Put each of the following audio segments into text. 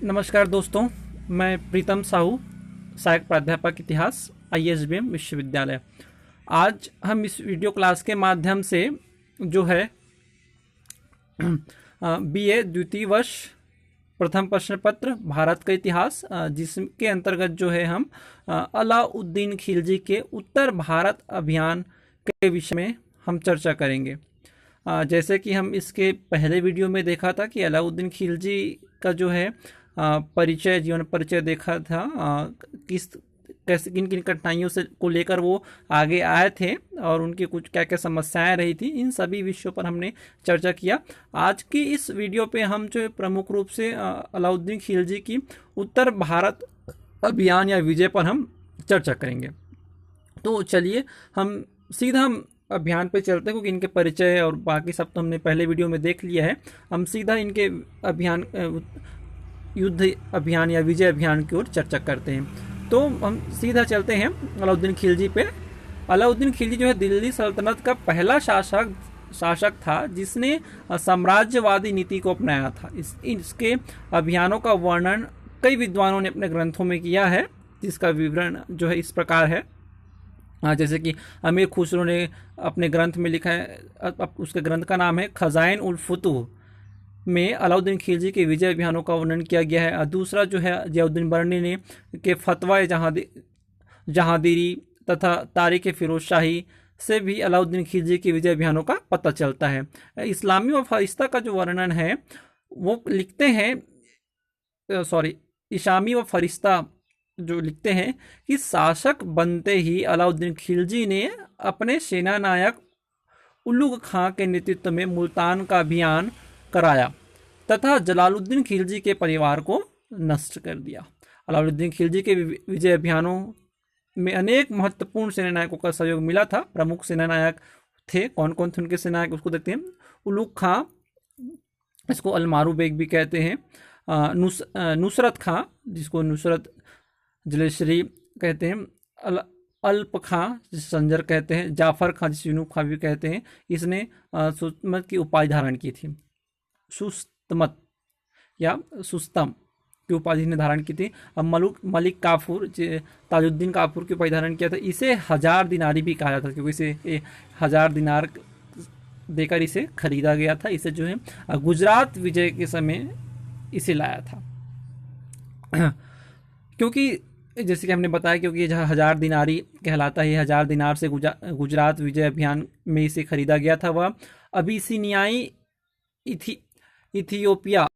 नमस्कार दोस्तों, मैं प्रीतम साहू, सहायक प्राध्यापक इतिहास, ISBM विश्वविद्यालय। आज हम इस वीडियो क्लास के माध्यम से जो है BA द्वितीय वर्ष प्रथम प्रश्न पत्र भारत का इतिहास, जिसके अंतर्गत जो है हम अलाउद्दीन खिलजी के उत्तर भारत अभियान के विषय में हम चर्चा करेंगे। जैसे कि हम इसके पहले वीडियो में देखा था कि अलाउद्दीन खिलजी का जो है परिचय, जीवन परिचय देखा था, किस कैसे किन किन कठिनाइयों से को लेकर वो आगे आए थे और उनकी कुछ क्या क्या समस्याएं रही थी, इन सभी विषयों पर हमने चर्चा किया। आज की इस वीडियो पे हम जो प्रमुख रूप से अलाउद्दीन खिलजी की उत्तर भारत अभियान या विजय पर हम चर्चा करेंगे। तो चलिए हम सीधा अभियान पे चलते हैं, क्योंकि इनके परिचय और बाकी सब तो हमने पहले वीडियो में देख लिया है। हम सीधा इनके अभियान, युद्ध अभियान या विजय अभियान की ओर चर्चा करते हैं। तो हम सीधा चलते हैं अलाउद्दीन खिलजी पे। अलाउद्दीन खिलजी जो है दिल्ली सल्तनत का पहला शासक था जिसने साम्राज्यवादी नीति को अपनाया था। इसके अभियानों का वर्णन कई विद्वानों ने अपने ग्रंथों में किया है, जिसका विवरण जो है इस प्रकार है। जैसे कि अमीर खुसरो ने अपने ग्रंथ में लिखा है, उसके ग्रंथ का नाम है खजाइन उल फुतूह, में अलाउद्दीन खिलजी के विजय अभियानों का वर्णन किया गया है। दूसरा जो है जियाउद्दीन बर्नी ने के फतवा जहांदीरी तथा तारीख फिरोज शाही से भी अलाउद्दीन खिलजी के विजय अभियानों का पता चलता है। इस्लामी व फरिश्ता का जो वर्णन है वो लिखते हैं, इशामी व फरिश्ता जो लिखते हैं कि शासक बनते ही अलाउद्दीन खिलजी ने अपने सेना नायक उलुग खां के नेतृत्व में मुल्तान का अभियान कराया तथा जलालुद्दीन खिलजी के परिवार को नष्ट कर दिया। अलाउद्दीन खिलजी के विजय अभियानों में अनेक महत्वपूर्ण सेनानायकों का सहयोग मिला था। प्रमुख सेनानायक थे, कौन कौन थे उनके सेनानायक उसको देखते हैं। उलुग खां, इसको अलमारू बेग भी कहते हैं, नुसरत खां, जिसको नुसरत जलेश्री कहते हैं, अल्प खां जिसे संजर कहते हैं, जाफर खां जिसे यूनुफ खां भी कहते हैं। इसने सुस्तमत की उपाधि धारण की थी, सुस्तमत या सुस्तम की उपाधि ने धारण की थी। अब मलिक काफूर, ताजुद्दीन काफूर की उपाधि धारण किया था। इसे 1000 दिनारी भी कहा जाता था, क्योंकि इसे 1000 दिनार देकर इसे खरीदा गया था। इसे जो है गुजरात विजय के समय इसे लाया था। क्योंकि जैसे कि हमने बताया, क्योंकि ये 1000 दिनारी कहलाता है, 1000 दिनार से गुजरात विजय अभियान में इसे खरीदा गया था। वह अबिसिनियाई इथियोपिया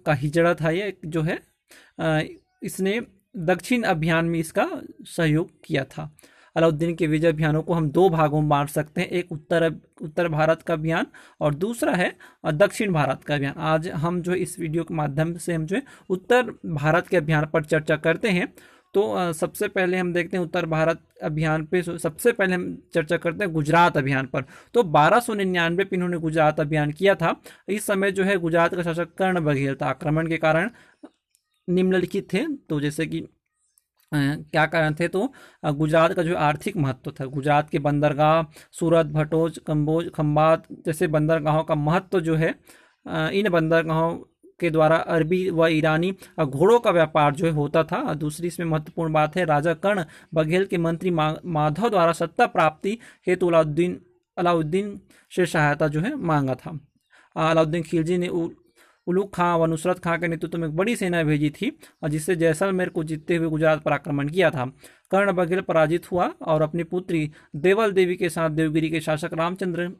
का हिजड़ा था ये जो है, इसने दक्षिण अभियान में इसका सहयोग किया था। अलाउद्दीन के विजय अभियानों को हम दो भागों में बांट सकते हैं, एक उत्तर भारत का अभियान और दूसरा है दक्षिण भारत का अभियान। आज हम जो इस वीडियो के माध्यम से हम जो है उत्तर भारत के अभियान पर चर्चा करते हैं। तो सबसे पहले हम देखते हैं उत्तर भारत अभियान पे। सबसे पहले हम चर्चा करते हैं गुजरात अभियान पर। तो 1299 पे इन्होंने गुजरात अभियान किया था। इस समय जो है गुजरात का शासक कर्ण बघेल था। आक्रमण के कारण निम्नलिखित थे, तो जैसे कि क्या कारण थे, तो गुजरात का जो आर्थिक महत्व था, गुजरात के बंदरगाह सूरत, भटोज, कम्बोज, खंबात जैसे बंदरगाहों का महत्व जो है, इन बंदरगाहों के द्वारा अरबी व ईरानी घोड़ों का व्यापार जो है होता था। दूसरी इसमें महत्वपूर्ण बात है, राजा कर्ण बघेल के मंत्री माधव द्वारा सत्ता प्राप्ति हेतु अलाउद्दीन से सहायता जो है मांगा था। अलाउद्दीन खिलजी ने उलुग खां व नुसरत खां के नेतृत्व में एक बड़ी सेना भेजी थी, और जिससे जैसलमेर को जीतते हुए गुजरात पर आक्रमण किया था। कर्ण बघेल पराजित हुआ और अपनी पुत्री देवल देवी के साथ देवगिरी के शासक रामचंद्र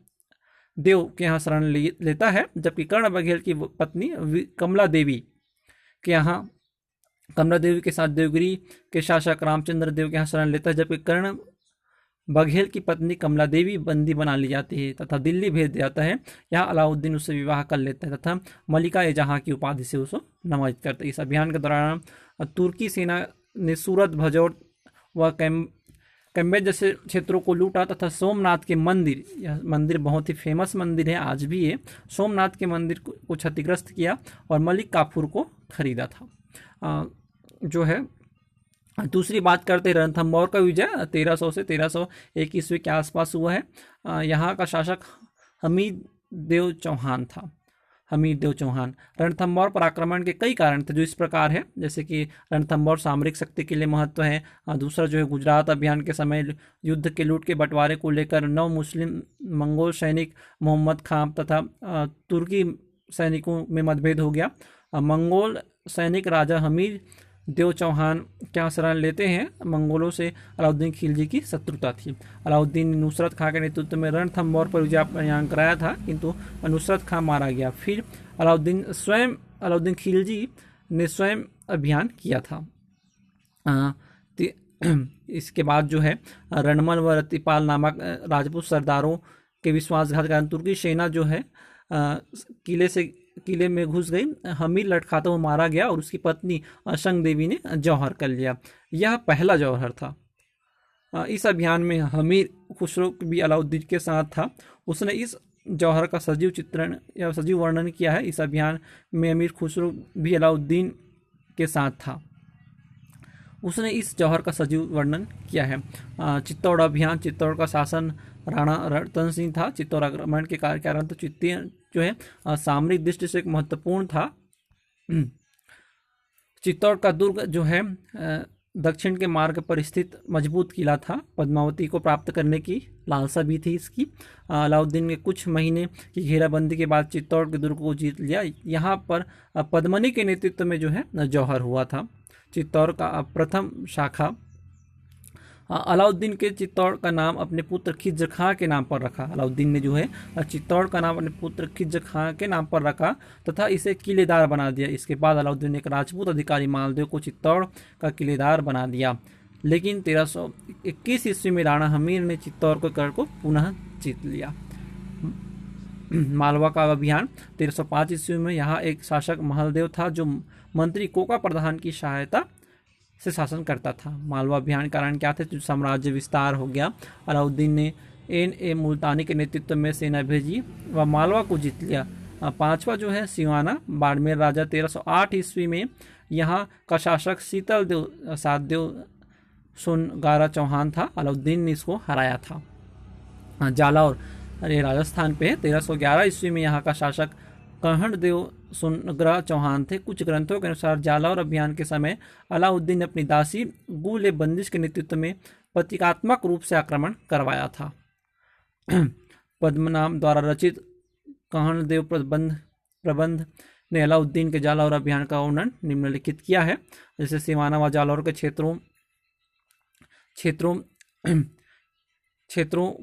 देव के यहाँ शरण लेता है, जबकि कर्ण बघेल की पत्नी कमला देवी के साथ देवगिरी के शासक रामचंद्र देव के यहाँ शरण लेता है, जबकि कर्ण बघेल की पत्नी कमला देवी बंदी बना ली जाती है तथा दिल्ली भेज दिया जाता है। यहाँ अलाउद्दीन उससे विवाह कर लेता है तथा मलिका ए जहाँ की उपाधि से उसको नवाजित करता है। इस अभियान के दौरान तुर्की सेना ने सूरत, भजौर व कैम्बेज जैसे क्षेत्रों को लूटा तथा सोमनाथ के मंदिर, यह मंदिर बहुत ही फेमस मंदिर है, आज भी है, सोमनाथ के मंदिर को क्षतिग्रस्त किया और मलिक काफूर को खरीदा था। जो है दूसरी बात करते हैं रणथंभौर का विजय 1300 से 1301 ईस्वी के आसपास हुआ है। यहाँ का शासक हमीद देव चौहान था। हमीरदेव चौहान। रणथंभौर पर आक्रमण के कई कारण थे जो इस प्रकार है, जैसे कि रणथंभौर सामरिक शक्ति के लिए महत्व है। दूसरा जो है गुजरात अभियान के समय युद्ध के लूट के बंटवारे को लेकर 9 मुस्लिम मंगोल सैनिक मोहम्मद खां तथा तुर्की सैनिकों में मतभेद हो गया। मंगोल सैनिक राजा हमीर देव चौहान क्या शरण लेते हैं, मंगोलों से अलाउद्दीन खिलजी की शत्रुता थी। अलाउद्दीन ने नुसरत खां के नेतृत्व में रणथंभौर पर विजय अभियान कराया था, किंतु नुसरत खां मारा गया। फिर अलाउद्दीन खिलजी ने स्वयं अभियान किया था। इसके बाद जो है रणमल व रतिपाल नामक राजपूत सरदारों के विश्वासघात के कारण तुर्की सेना जो है किले में घुस गई। हमीर लटकाता हुआ मारा गया और उसकी पत्नी अशंग देवी ने जौहर कर लिया। यह पहला जौहर था। इस अभियान में हमीर खुसरो भी अलाउद्दीन के साथ था। उसने इस जौहर का सजीव चित्रण या सजीव वर्णन किया है। इस अभियान में अमीर खुसरो भी अलाउद्दीन के साथ था। उसने इस जौहर का सजीव वर्णन किया है। चित्तौड़ अभियान, चित्तौड़ का शासन राणा रतन सिंह था। चित्तौड़ आक्रमण के कारण तो चित्तीय जो है सामरिक दृष्टि से एक महत्वपूर्ण था। चित्तौड़ का दुर्ग जो है दक्षिण के मार्ग पर स्थित मजबूत किला था। पद्मावती को प्राप्त करने की लालसा भी थी इसकी। अलाउद्दीन ने कुछ महीने की घेराबंदी के बाद चित्तौड़ के दुर्ग को जीत लिया। यहाँ पर पद्मनी के नेतृत्व में जो है जौहर हुआ था। चित्तौड़ का प्रथम शाखा अलाउद्दीन के चित्तौड़ का नाम अपने पुत्र खिज्र खां के नाम पर रखा। अलाउद्दीन ने जो है चित्तौड़ का नाम अपने पुत्र खिज्र खां के नाम पर रखा तथा इसे किलेदार बना दिया। इसके बाद अलाउद्दीन ने एक राजपूत अधिकारी मालदेव को चित्तौड़ का किलेदार बना दिया। लेकिन 1321 ईस्वी में राणा हमीर ने चित्तौड़ के गढ़ को पुनः जीत लिया। मालवा का अभियान 1305 ईस्वी में यहाँ एक शासक महलदेव था जो मंत्री कोका प्रधान की सहायता से शासन करता था। मालवा अभियान के कारण क्या थे, जो साम्राज्य विस्तार हो गया। अलाउद्दीन ने N.A. मुल्तानी के नेतृत्व में सेना भेजी व मालवा को जीत लिया। पांचवा जो है सिवाना बाड़मेर राजा 1308 ईस्वी में यहाँ का शासक शीतल देव सातदेव सोनगारा चौहान था। अलाउद्दीन ने इसको हराया था। जालौर अरे राजस्थान पे है। 1311 ईस्वी में यहाँ का शासक कहण देव सोनग्रा चौहान थे। कुछ ग्रंथों के अनुसार जालौर अभियान के समय अलाउद्दीन ने अपनी दासी गुल बंदिश के नेतृत्व में प्रतीकात्मक रूप से आक्रमण करवाया था। पद्मनाभ द्वारा रचित कहण देव प्रबंध ने अलाउद्दीन के जालौर अभियान का वर्णन निम्नलिखित किया है। जैसे सिवाना व जालौर के क्षेत्रों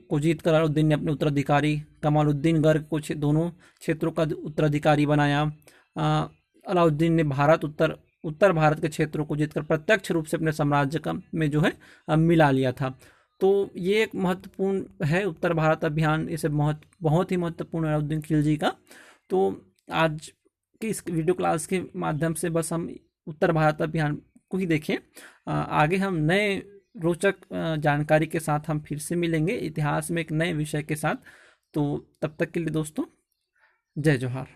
को जीतकर अलाउद्दीन ने अपने उत्तराधिकारी कमालुद्दीन गर्ग को दोनों क्षेत्रों का उत्तराधिकारी बनाया। अलाउद्दीन ने उत्तर भारत के क्षेत्रों को जीतकर प्रत्यक्ष रूप से अपने साम्राज्य का में जो है मिला लिया था। तो ये एक महत्वपूर्ण है उत्तर भारत अभियान। इसे बहुत ही महत्वपूर्ण है अलाउद्दीन खिलजी का। तो आज की इस वीडियो क्लास के माध्यम से बस हम उत्तर भारत अभियान को ही देखें। आगे हम नए रोचक जानकारी के साथ हम फिर से मिलेंगे इतिहास में एक नए विषय के साथ। तो तब तक के लिए दोस्तों जय जोहार।